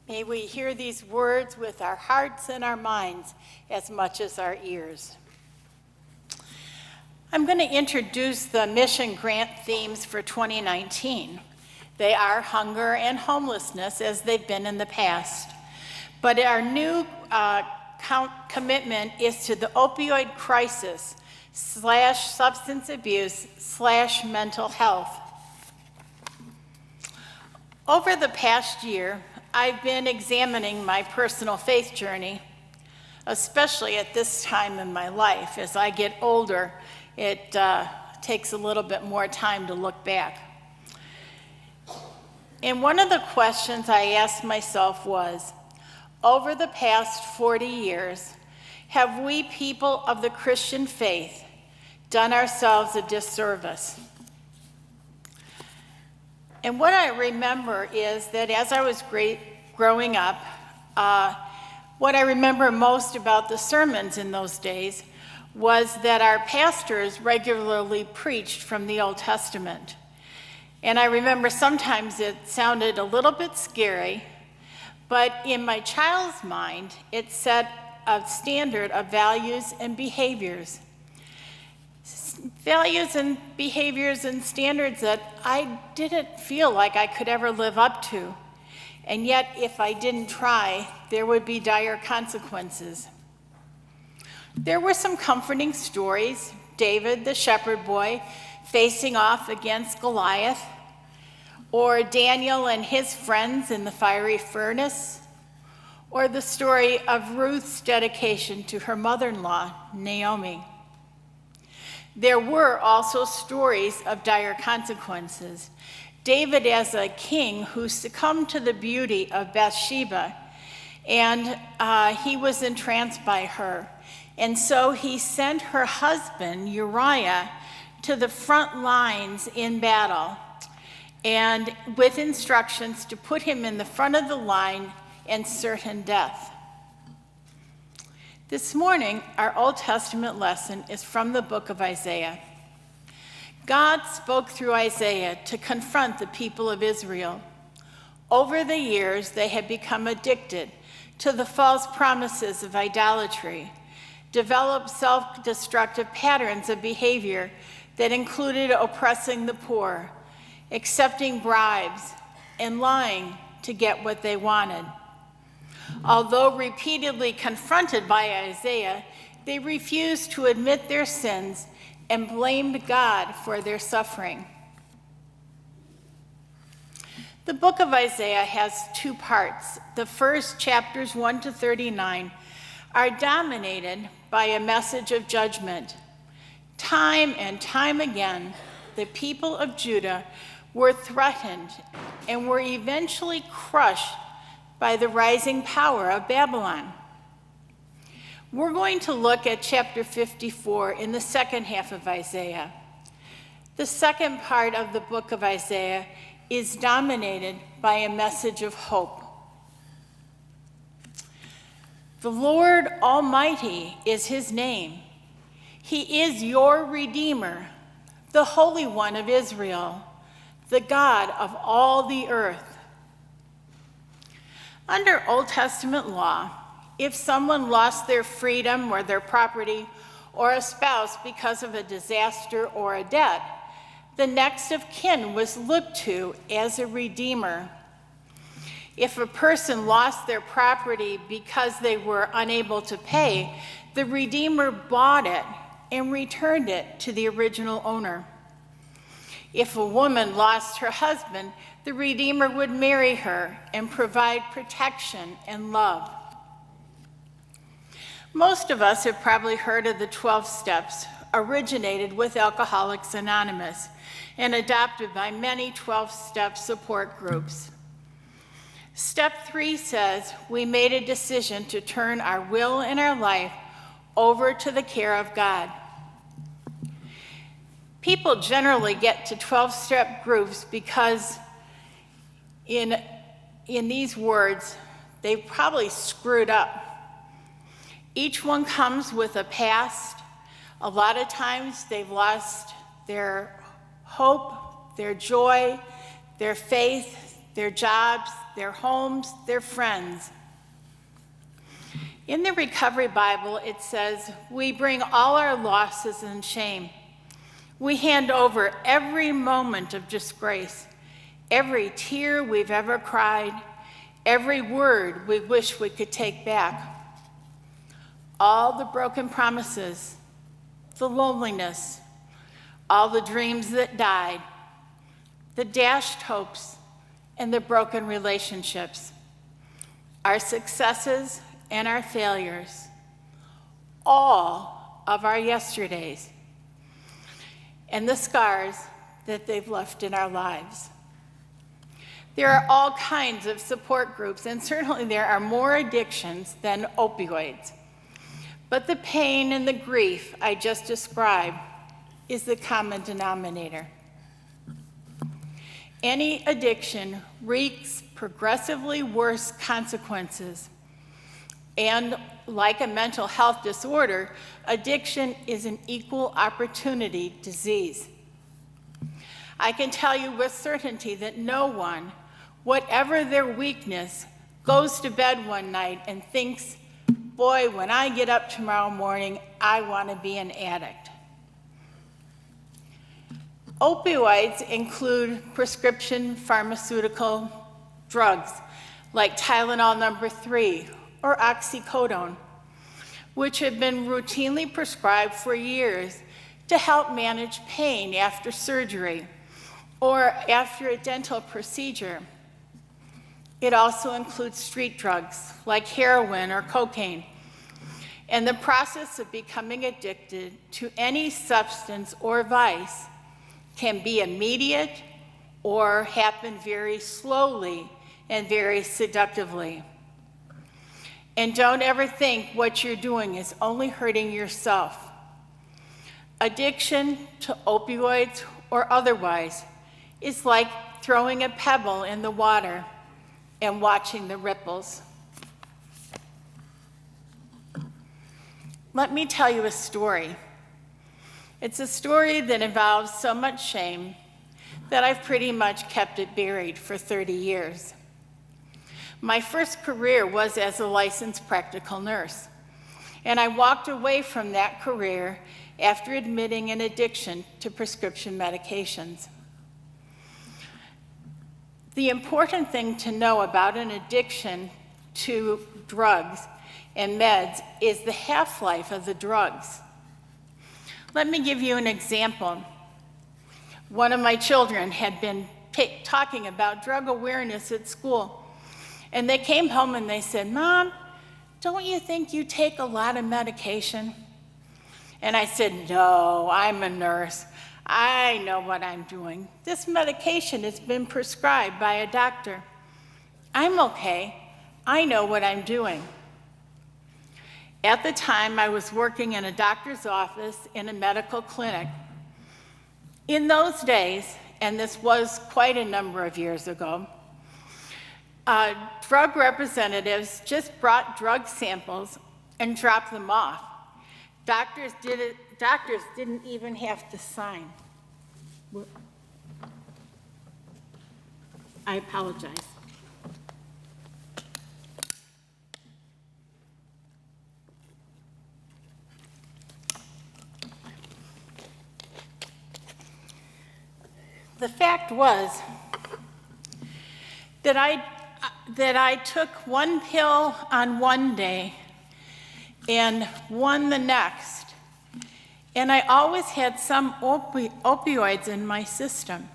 May we hear these words with our hearts and our minds as much as our ears. I'm going to introduce the mission grant themes for 2019. They are hunger and homelessness, as they've been in the past. But our new commitment is to the opioid crisis / substance abuse / mental health. Over the past year, I've been examining my personal faith journey, especially at this time in my life. As I get older, it takes a little bit more time to look back. And one of the questions I asked myself was, over the past 40 years, have we people of the Christian faith done ourselves a disservice? And what I remember is that as I was growing up, what I remember most about the sermons in those days was that our pastors regularly preached from the Old Testament. And I remember sometimes it sounded a little bit scary, but in my child's mind, it set a standard of values and behaviors. Values and behaviors and standards that I didn't feel like I could ever live up to. And yet, if I didn't try, there would be dire consequences. There were some comforting stories. David, the shepherd boy, facing off against Goliath, or Daniel and his friends in the fiery furnace, or the story of Ruth's dedication to her mother-in-law, Naomi. There were also stories of dire consequences. David as a king who succumbed to the beauty of Bathsheba, and he was entranced by her. And so he sent her husband, Uriah, to the front lines in battle, and with instructions to put him in the front of the line and certain death. This morning, our Old Testament lesson is from the book of Isaiah. God spoke through Isaiah to confront the people of Israel. Over the years, they had become addicted to the false promises of idolatry, developed self-destructive patterns of behavior that included oppressing the poor, accepting bribes, and lying to get what they wanted. Although repeatedly confronted by Isaiah, they refused to admit their sins and blamed God for their suffering. The book of Isaiah has two parts. The first, chapters 1 to 39, are dominated by a message of judgment. Time and time again, the people of Judah were threatened and were eventually crushed by the rising power of Babylon. We're going to look at chapter 54 in the second half of Isaiah. The second part of the book of Isaiah is dominated by a message of hope. The Lord Almighty is his name. He is your Redeemer, the Holy One of Israel, the God of all the earth. Under Old Testament law, if someone lost their freedom or their property or a spouse because of a disaster or a debt, the next of kin was looked to as a redeemer. If a person lost their property because they were unable to pay, the redeemer bought it and returned it to the original owner. If a woman lost her husband, the Redeemer would marry her and provide protection and love. Most of us have probably heard of the 12 steps, originated with Alcoholics Anonymous and adopted by many 12-step support groups. Step 3 says we made a decision to turn our will and our life over to the care of God. People generally get to 12-step groups because in these words, they've probably screwed up. Each one comes with a past. A lot of times they've lost their hope, their joy, their faith, their jobs, their homes, their friends. In the Recovery Bible, it says, we bring all our losses and shame. We hand over every moment of disgrace, every tear we've ever cried, every word we wish we could take back. All the broken promises, the loneliness, all the dreams that died, the dashed hopes, and the broken relationships, our successes and our failures, all of our yesterdays, and the scars that they've left in our lives. There are all kinds of support groups, and certainly there are more addictions than opioids. But the pain and the grief I just described is the common denominator. Any addiction wreaks progressively worse consequences. And like a mental health disorder, addiction is an equal opportunity disease. I can tell you with certainty that no one, whatever their weakness, goes to bed one night and thinks, boy, when I get up tomorrow morning, I want to be an addict. Opioids include prescription pharmaceutical drugs like Tylenol No. 3 or oxycodone, which have been routinely prescribed for years to help manage pain after surgery or after a dental procedure. It also includes street drugs like heroin or cocaine. And the process of becoming addicted to any substance or vice can be immediate or happen very slowly and very seductively. And don't ever think what you're doing is only hurting yourself. Addiction to opioids or otherwise is like throwing a pebble in the water and watching the ripples. Let me tell you a story. It's a story that involves so much shame that I've pretty much kept it buried for 30 years. My first career was as a licensed practical nurse, and I walked away from that career after admitting an addiction to prescription medications. The important thing to know about an addiction to drugs and meds is the half-life of the drugs. Let me give you an example. One of my children had been talking about drug awareness at school, and they came home and they said, "Mom, don't you think you take a lot of medication?" And I said, "No, I'm a nurse. I know what I'm doing. This medication has been prescribed by a doctor. I'm okay. I know what I'm doing." At the time, I was working in a doctor's office in a medical clinic. In those days, and this was quite a number of years ago, drug representatives just brought drug samples and dropped them off. Doctors didn't even have to sign. I apologize. The fact was that I took one pill on one day and one the next, and I always had some opioids in my system.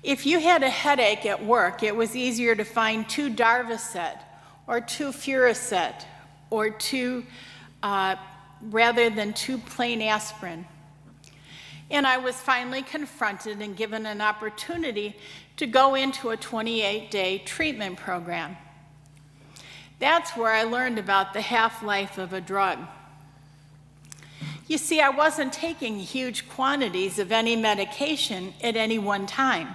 If you had a headache at work, it was easier to find 2 Darvocet or 2 Furacet or 2 rather than 2 plain aspirin. And I was finally confronted and given an opportunity to go into a 28-day treatment program. That's where I learned about the half-life of a drug. You see, I wasn't taking huge quantities of any medication at any one time.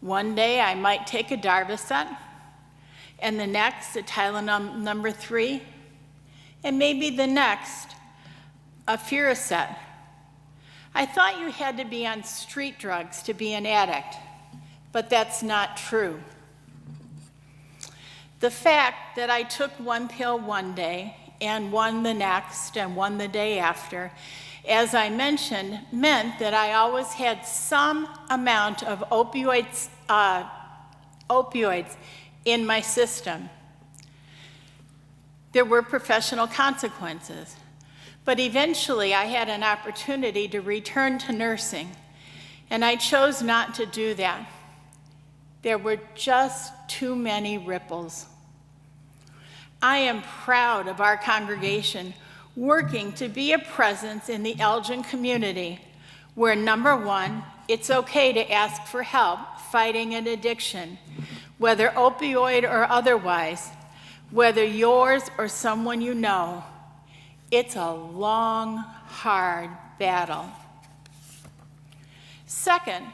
One day I might take a Darvocet, and the next a Tylenol No. 3, and maybe the next a Furacet. I thought you had to be on street drugs to be an addict, but that's not true. The fact that I took one pill one day and one the next and one the day after, as I mentioned, meant that I always had some amount of opioids in my system. There were professional consequences, but eventually I had an opportunity to return to nursing, and I chose not to do that. There were just too many ripples. I am proud of our congregation working to be a presence in the Elgin community where, number one, it's okay to ask for help fighting an addiction, whether opioid or otherwise, whether yours or someone you know. It's a long, hard battle. Second,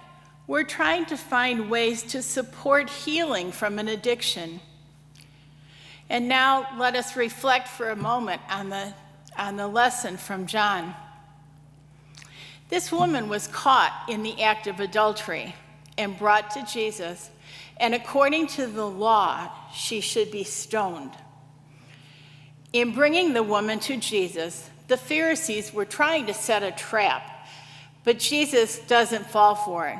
we're trying to find ways to support healing from an addiction. And now let us reflect for a moment on the lesson from John. This woman was caught in the act of adultery and brought to Jesus, and according to the law, she should be stoned. In bringing the woman to Jesus, the Pharisees were trying to set a trap, but Jesus doesn't fall for it.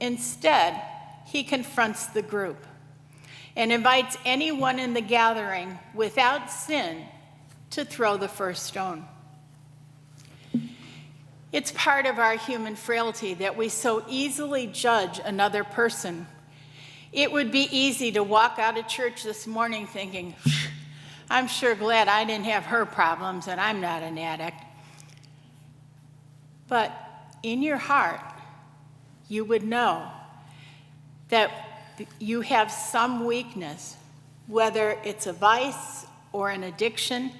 Instead, he confronts the group and invites anyone in the gathering without sin to throw the first stone. It's part of our human frailty that we so easily judge another person. It would be easy to walk out of church this morning thinking, I'm sure glad I didn't have her problems and I'm not an addict. But in your heart, you would know that you have some weakness, whether it's a vice or an addiction.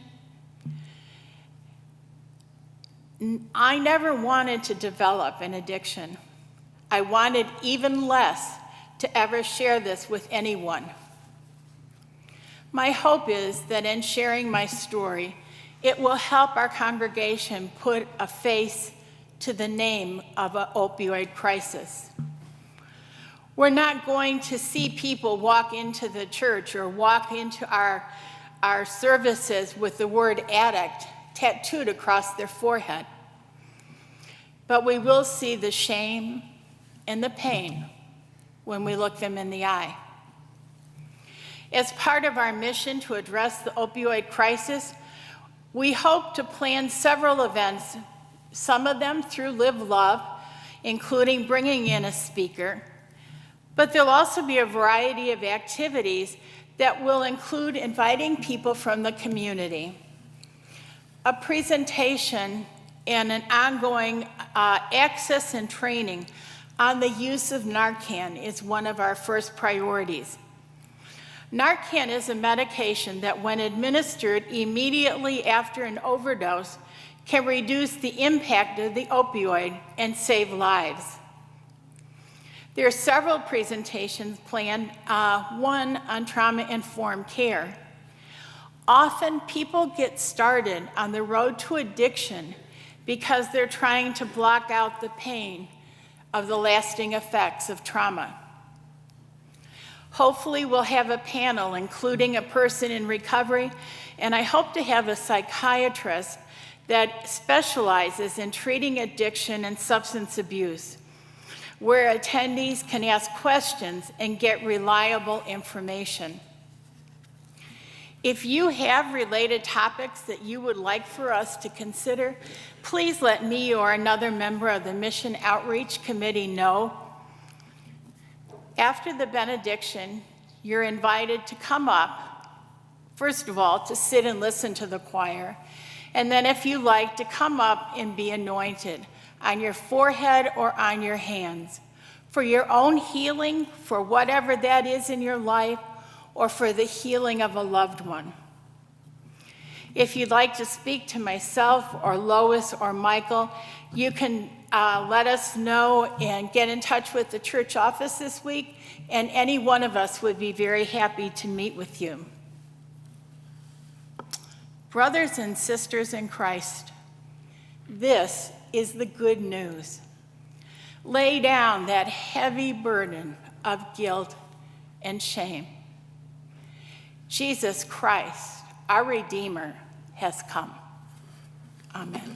I never wanted to develop an addiction. I wanted even less to ever share this with anyone. My hope is that in sharing my story, it will help our congregation put a face to the name of an opioid crisis. We're not going to see people walk into the church or walk into our services with the word addict tattooed across their forehead. But we will see the shame and the pain when we look them in the eye. As part of our mission to address the opioid crisis, we hope to plan several events, some of them through Live Love, including bringing in a speaker, but there'll also be a variety of activities that will include inviting people from the community. A presentation and an ongoing access and training on the use of Narcan is one of our first priorities. Narcan is a medication that, when administered immediately after an overdose, can reduce the impact of the opioid and save lives. There are several presentations planned, one on trauma-informed care. Often people get started on the road to addiction because they're trying to block out the pain of the lasting effects of trauma. Hopefully we'll have a panel including a person in recovery, and I hope to have a psychiatrist that specializes in treating addiction and substance abuse, where attendees can ask questions and get reliable information. If you have related topics that you would like for us to consider, please let me or another member of the Mission Outreach Committee know. After the benediction, you're invited to come up, first of all, to sit and listen to the choir, and then if you like, to come up and be anointed on your forehead or on your hands for your own healing, for whatever that is in your life, or for the healing of a loved one. If you'd like to speak to myself or Lois or Michael, you can let us know and get in touch with the church office this week, and any one of us would be very happy to meet with you. Brothers and sisters in Christ, this is the good news. Lay down that heavy burden of guilt and shame. Jesus Christ, our Redeemer, has come. Amen.